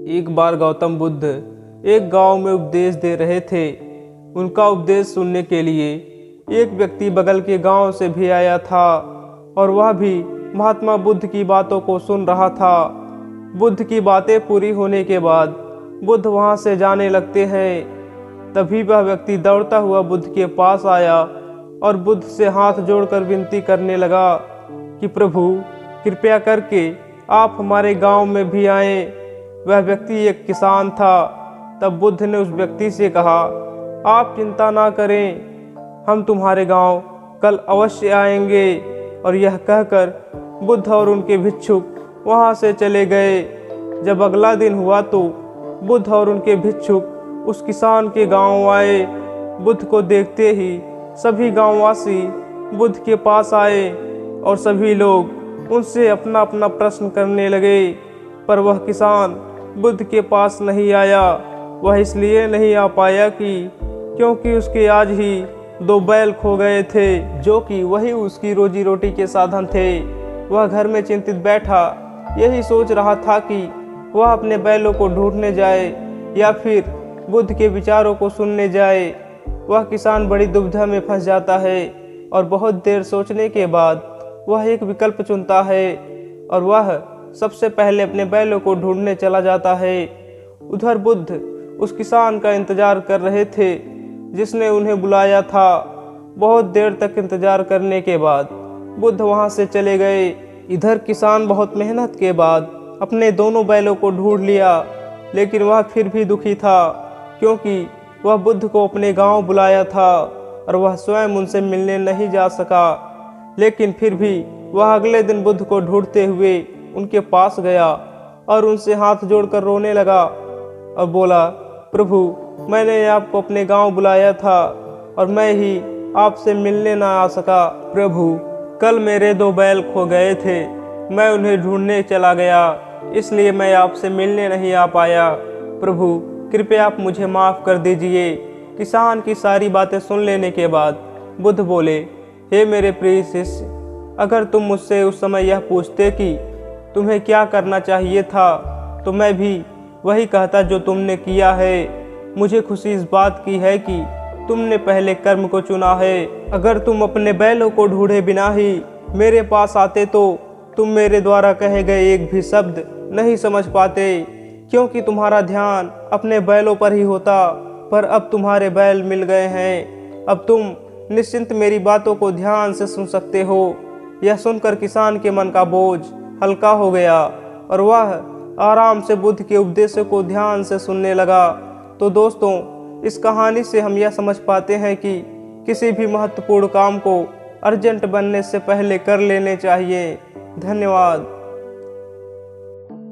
एक बार गौतम बुद्ध एक गांव में उपदेश दे रहे थे। उनका उपदेश सुनने के लिए एक व्यक्ति बगल के गांव से भी आया था और वह भी महात्मा बुद्ध की बातों को सुन रहा था। बुद्ध की बातें पूरी होने के बाद बुद्ध वहां से जाने लगते हैं। तभी वह व्यक्ति दौड़ता हुआ बुद्ध के पास आया और बुद्ध से हाथ जोड़कर विनती करने लगा कि प्रभु, कृपया करके आप हमारे गांव में भी आएं। वह व्यक्ति एक किसान था। तब बुद्ध ने उस व्यक्ति से कहा, आप चिंता ना करें, हम तुम्हारे गांव कल अवश्य आएंगे। और यह कहकर बुद्ध और उनके भिक्षुक वहां से चले गए। जब अगला दिन हुआ तो बुद्ध और उनके भिक्षुक उस किसान के गांव आए। बुद्ध को देखते ही सभी गांववासी बुद्ध के पास आए और सभी लोग उनसे अपना अपना प्रश्न करने लगे। पर वह किसान बुद्ध के पास नहीं आया। वह इसलिए नहीं आ पाया क्योंकि उसके आज ही 2 बैल खो गए थे, जो कि वही उसकी रोजी रोटी के साधन थे। वह घर में चिंतित बैठा, यही सोच रहा था कि वह अपने बैलों को ढूंढने जाए या फिर बुद्ध के विचारों को सुनने जाए। वह किसान बड़ी दुविधा में फंस जाता है और बहुत देर सोचने के बाद वह एक विकल्प चुनता है और वह सबसे पहले अपने बैलों को ढूंढने चला जाता है। उधर बुद्ध उस किसान का इंतजार कर रहे थे जिसने उन्हें बुलाया था। बहुत देर तक इंतजार करने के बाद बुद्ध वहां से चले गए। इधर किसान बहुत मेहनत के बाद अपने दोनों बैलों को ढूंढ लिया, लेकिन वह फिर भी दुखी था क्योंकि वह बुद्ध को अपने गांव बुलाया था और वह स्वयं उनसे मिलने नहीं जा सका। लेकिन फिर भी वह अगले दिन बुद्ध को ढूंढते हुए उनके पास गया और उनसे हाथ जोड़कर रोने लगा और बोला, प्रभु, मैंने आपको अपने गांव बुलाया था और मैं ही आपसे मिलने ना आ सका। प्रभु, कल मेरे 2 बैल खो गए थे, मैं उन्हें ढूंढने चला गया, इसलिए मैं आपसे मिलने नहीं आ पाया। प्रभु, कृपया आप मुझे माफ़ कर दीजिए। किसान की सारी बातें सुन लेने के बाद बुद्ध बोले, हे मेरे प्रिय शिष्य, अगर तुम मुझसे उस समय यह पूछते कि तुम्हें क्या करना चाहिए था तो मैं भी वही कहता जो तुमने किया है। मुझे खुशी इस बात की है कि तुमने पहले कर्म को चुना है। अगर तुम अपने बैलों को ढूंढे बिना ही मेरे पास आते तो तुम मेरे द्वारा कहे गए एक भी शब्द नहीं समझ पाते, क्योंकि तुम्हारा ध्यान अपने बैलों पर ही होता। पर अब तुम्हारे बैल मिल गए हैं, अब तुम निश्चिंत मेरी बातों को ध्यान से सुन सकते हो। यह सुनकर किसान के मन का बोझ हल्का हो गया और वह आराम से बुद्ध के उपदेशों को ध्यान से सुनने लगा। तो दोस्तों, इस कहानी से हम यह समझ पाते हैं कि किसी भी महत्वपूर्ण काम को अर्जेंट बनने से पहले कर लेने चाहिए। धन्यवाद।